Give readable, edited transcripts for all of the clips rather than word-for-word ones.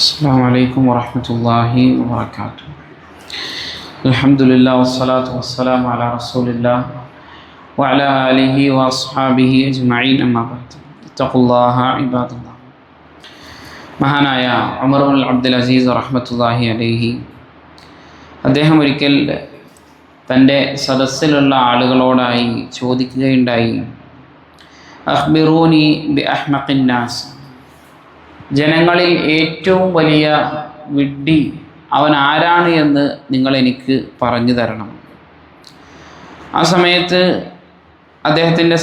السلام عليكم ورحمة الله وبركاته. الحمد لله والصلاة والسلام على رسول الله وعلى آله وأصحابه أجمعين أما بعد. اتقوا الله عباد الله. മഹാനായ ഉമർ ഇബ്നുൽ അബ്ദുൽ അസീസ് റഹ്മത്തുള്ളാഹി അലൈഹി അദ്ദേഹം ഒരിക്കൽ തൻ്റെ സദസ്സിലുള്ള ആളുകളോടായി ചോദിക്കുകയുണ്ടായി, അഖ്ബിറൂനി ബി അഹ്മഖിൻ നാസ്, ജനങ്ങളിൽ ഏറ്റവും വലിയ വിഡ്ഢി അവൻ ആരാണ് എന്ന് നിങ്ങൾ എനിക്ക് പറഞ്ഞു തരണം. ആ സമയത്ത് അദ്ദേഹത്തിൻ്റെ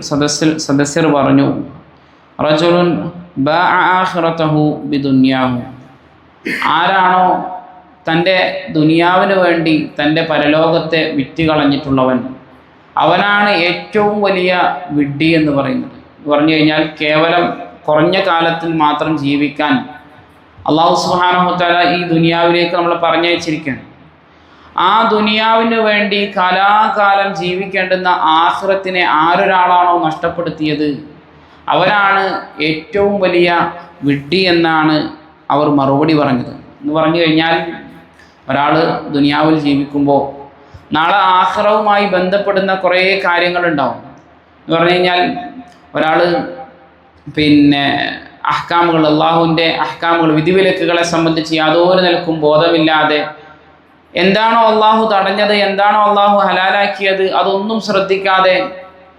സദസ്യർ പറഞ്ഞു, റജുലുൻ ബാഅ ആഖിറതഹു ബിദുനിയാഹു, ആരാണോ തൻ്റെ ദുനിയാവിന് വേണ്ടി തൻ്റെ പരലോകത്തെ വിറ്റ് കളഞ്ഞിട്ടുള്ളവൻ, അവനാണ് ഏറ്റവും വലിയ വിഡ്ഢി എന്ന് പറയുന്നത്. പറഞ്ഞു കഴിഞ്ഞാൽ കേവലം കുറഞ്ഞ കാലത്തിൽ മാത്രം ജീവിക്കാൻ അല്ലാഹു സുബ്ഹാനഹു വ തആല ഈ ദുനിയാവിലേക്ക് നമ്മളെ പറഞ്ഞയച്ചിരിക്കുകയാണ്. ആ ദുനിയാവിന് വേണ്ടി കാലാകാലം ജീവിക്കേണ്ടുന്ന ആഖിറത്തിനെ ആരൊരാളാണോ നഷ്ടപ്പെടുത്തിയത്, അവരാണ് ഏറ്റവും വലിയ വിഡ്ഢി എന്നാണ് അവർ മറുപടി പറഞ്ഞത്. എന്ന് പറഞ്ഞു കഴിഞ്ഞാൽ ഒരാൾ ദുനിയാവിൽ ജീവിക്കുമ്പോൾ നാളെ ആഖിറവുമായി ബന്ധപ്പെടുന്ന കുറേ കാര്യങ്ങളുണ്ടാവും. എന്ന് പറഞ്ഞു കഴിഞ്ഞാൽ ഒരാൾ അഹ്കാമുകൾ, അള്ളാഹുവിൻ്റെ അഹ്കാമുകൾ, വിധിവിലക്കുകളെ സംബന്ധിച്ച് യാതൊരു നിലക്കും ബോധമില്ലാതെ എന്താണോ അള്ളാഹു തടഞ്ഞത്, എന്താണോ അള്ളാഹു ഹലാലാക്കിയത്, അതൊന്നും ശ്രദ്ധിക്കാതെ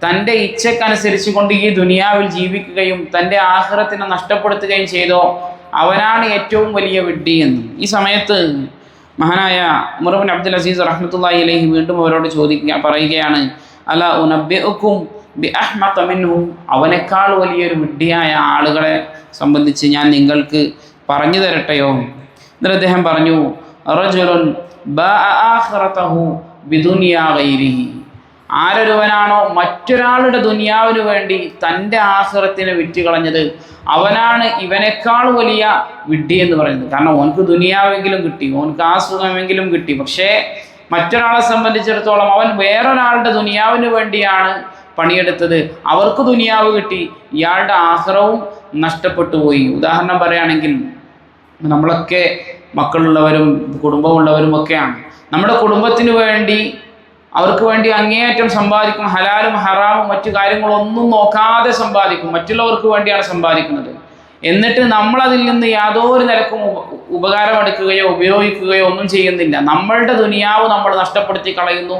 തൻ്റെ ഇച്ഛക്കനുസരിച്ച് കൊണ്ട് ഈ ദുനിയാവിൽ ജീവിക്കുകയും തൻ്റെ ആഖിറത്തിനെ നഷ്ടപ്പെടുത്തുകയും ചെയ്തോ, അവനാണ് ഏറ്റവും വലിയ വിഡ്ഢി എന്ന്. ഈ സമയത്ത് മഹാനായ ഉമർ ഇബ്നുൽ അബ്ദുൽ അസീസ് റഹ്മത്തുള്ളാഹി അലൈഹി വീണ്ടും അവരോട് പറയുകയാണ്, അല ഉനബ്ബിഉക്കും ബി അഹ്മഖ മിൻഹു, അവനേക്കാൾ വലിയൊരു വിഡ്ഢിയായ ആളുകളെ സംബന്ധിച്ച് ഞാൻ നിങ്ങൾക്ക് പറഞ്ഞു തരട്ടെയോ? എന്നിട്ട് അദ്ദേഹം പറഞ്ഞു, റജുലുൻ ബാഅ ആഖിറതഹു ബിദുനിയാ ഗൈരിഹി, ആരൊരുവനാണോ മറ്റൊരാളുടെ ദുനിയാവിന് വേണ്ടി തൻ്റെ ആഖിറത്തിനെ വിറ്റ് കളഞ്ഞത്, അവനാണ് ഇവനേക്കാൾ വലിയ വിഡ്ഢി എന്ന് പറയുന്നത്. കാരണം ഓനക്ക് ദുനിയാവെങ്കിലും കിട്ടി, ഓനക്ക് ആ സുഖമെങ്കിലും കിട്ടി, പക്ഷേ മറ്റൊരാളെ സംബന്ധിച്ചിടത്തോളം അവൻ വേറൊരാളുടെ ദുനിയാവിന് വേണ്ടിയാണ് പണിയെടുത്തത്, അവർക്ക് ദുനിയാവ് കിട്ടി, ഇയാളുടെ ആഖിറവും നഷ്ടപ്പെട്ടു പോയി. ഉദാഹരണം പറയുകയാണെങ്കിൽ നമ്മളൊക്കെ മക്കളുള്ളവരും കുടുംബമുള്ളവരും ഒക്കെയാണ്. നമ്മുടെ കുടുംബത്തിന് വേണ്ടി, അവർക്ക് വേണ്ടി അങ്ങേയറ്റം സമ്പാദിക്കും, ഹലാലും ഹറാമും മറ്റു കാര്യങ്ങളൊന്നും നോക്കാതെ സമ്പാദിക്കും, മറ്റുള്ളവർക്ക് വേണ്ടിയാണ് സമ്പാദിക്കുന്നത്. എന്നിട്ട് നമ്മളതിൽ നിന്ന് യാതൊരു നിലക്കും ഉപകാരമെടുക്കുകയോ ഉപയോഗിക്കുകയോ ഒന്നും ചെയ്യുന്നില്ല. നമ്മളുടെ ദുനിയാവ് നമ്മൾ നഷ്ടപ്പെടുത്തി കളയുന്നു.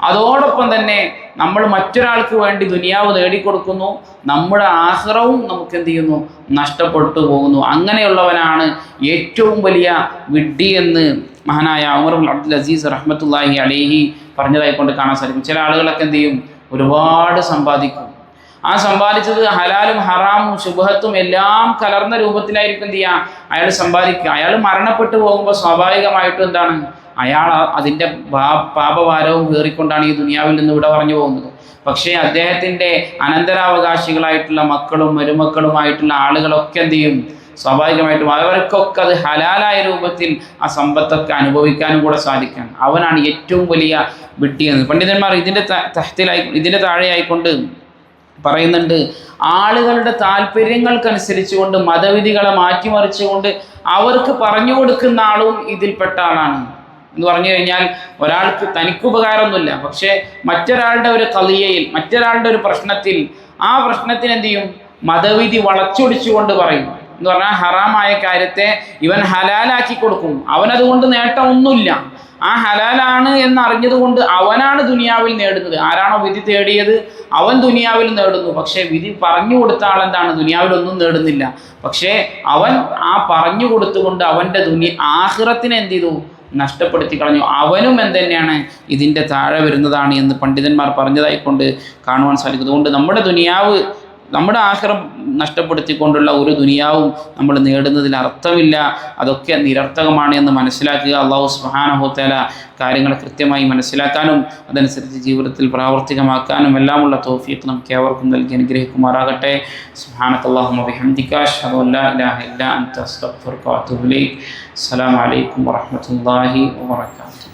അതോടൊപ്പം തന്നെ നമ്മൾ മറ്റൊരാൾക്ക് വേണ്ടി ദുനിയാവ് നേടിക്കൊടുക്കുന്നു, നമ്മുടെ ആഖിറവും നമുക്ക് എന്ത് ചെയ്യുന്നു, നഷ്ടപ്പെട്ടു പോകുന്നു. അങ്ങനെയുള്ളവനാണ് ഏറ്റവും വലിയ വിഡ്ഢി എന്ന് മഹാനായ ഉമർ ഇബ്നുൽ അബ്ദുൽ അസീസ് റഹ്മത്തുള്ളാഹി അലൈഹി പറഞ്ഞതായിക്കൊണ്ട് കാണാൻ സാധിക്കും. ചില ആളുകളൊക്കെ എന്ത് ചെയ്യും, ഒരുപാട് സമ്പാദിക്കും. ആ സമ്പാദിച്ചത് ഹലാലും ഹറാമും ശുബ്ഹത്തും എല്ലാം കലർന്ന രൂപത്തിലായിരിക്കും എന്ത് ചെയ്യുക, അയാൾ സമ്പാദിക്കുക. അയാൾ മരണപ്പെട്ടു പോകുമ്പോൾ സ്വാഭാവികമായിട്ടും എന്താണ്, അയാൾ അതിൻ്റെ പാപഭാരവും കയറിക്കൊണ്ടാണ് ഈ ദുനിയാവിൽ നിന്ന് ഇവിടെ പറഞ്ഞു പോകുന്നത്. പക്ഷേ അദ്ദേഹത്തിൻ്റെ അനന്തരാവകാശികളായിട്ടുള്ള മക്കളും മരുമക്കളുമായിട്ടുള്ള ആളുകളൊക്കെ എന്ത് ചെയ്യും, സ്വാഭാവികമായിട്ടും അവർക്കൊക്കെ അത് ഹലാലായ രൂപത്തിൽ ആ സമ്പത്തൊക്കെ അനുഭവിക്കാനും കൂടെ സാധിക്കണം. അവനാണ് ഏറ്റവും വലിയ വിഡ്ഢി എന്ന് പണ്ഡിതന്മാർ ഇതിൻ്റെ താഴെയായിക്കൊണ്ട് പറയുന്നുണ്ട്. ആളുകളുടെ താല്പര്യങ്ങൾക്കനുസരിച്ച് കൊണ്ട് മതവിധികളെ മാറ്റിമറിച്ചുകൊണ്ട് അവർക്ക് പറഞ്ഞു കൊടുക്കുന്ന ആളും ഇതിൽപ്പെട്ട ആളാണ്. എന്ന് പറഞ്ഞു കഴിഞ്ഞാൽ ഒരാൾക്ക് തനിക്ക് ഉപകാരമൊന്നുമില്ല, പക്ഷേ മറ്റൊരാളുടെ ഒരു ഖളിയയിൽ, മറ്റൊരാളുടെ ഒരു പ്രശ്നത്തിൽ, ആ പ്രശ്നത്തിന് എന്ത് ചെയ്യും, മതവിധി വളച്ചൊടിച്ചുകൊണ്ട് പറയും. എന്ന് പറഞ്ഞാൽ ഹറാമായ കാര്യത്തെ ഇവൻ ഹലാലാക്കി കൊടുക്കും. അവനതുകൊണ്ട് നേട്ടമൊന്നുമില്ല. ആ ഹലാലാണ് എന്നറിഞ്ഞത് കൊണ്ട് അവനാണ് ദുനിയാവിൽ നേടുന്നത്. ആരാണോ വിധി തേടിയത് അവൻ ദുനിയാവിൽ നേടുന്നു. പക്ഷേ വിധി പറഞ്ഞു കൊടുത്ത ആളെന്താണ്, ദുനിയാവിലൊന്നും നേടുന്നില്ല. പക്ഷേ അവൻ ആ പറഞ്ഞു കൊടുത്തുകൊണ്ട് അവൻ്റെ ആഖിറത്തിനെ എന്ത് ചെയ്തു, നഷ്ടപ്പെടുത്തി കളഞ്ഞു. അവനും എന്തുതന്നെയാണ്, ഇതിൻ്റെ താഴെ വരുന്നതാണ് എന്ന് പണ്ഡിതന്മാർ പറഞ്ഞതായിക്കൊണ്ട് കാണുവാൻ സാധിക്കും. അതുകൊണ്ട് നമ്മുടെ ദുനിയാവ്, നമ്മുടെ ആഖിറം നഷ്ടപ്പെടുത്തിക്കൊണ്ടുള്ള ഒരു ദുനിയാവും നമ്മൾ നേടുന്നതിൽ അർത്ഥമില്ല. അതൊക്കെ നിരർത്ഥകമാണ് എന്ന് മനസ്സിലാക്കുക. അല്ലാഹു സുബ്ഹാനഹു വ തആല കാര്യങ്ങൾ കൃത്യമായി മനസ്സിലാക്കാനും അതനുസരിച്ച് ജീവിതത്തിൽ പ്രാവർത്തികമാക്കാനും എല്ലാമുള്ള തൗഫീഖ് നമുക്ക് ഏവർക്കും നൽകി അനുഗ്രഹിക്കുമാറാകട്ടെ. സുബ്ഹാനകല്ലാഹുമ്മ ബിഹംദിക അശ്ഹദു അൻ ലാ ഇലാഹ ഇല്ലാ അൻത അസ്തഗ്ഫിറുക വ അത്തൂബു ഇലൈക്. അസ്സലാമു അലൈക്കും വറഹ്മത്തുള്ളാഹി വബറകാതുഹു.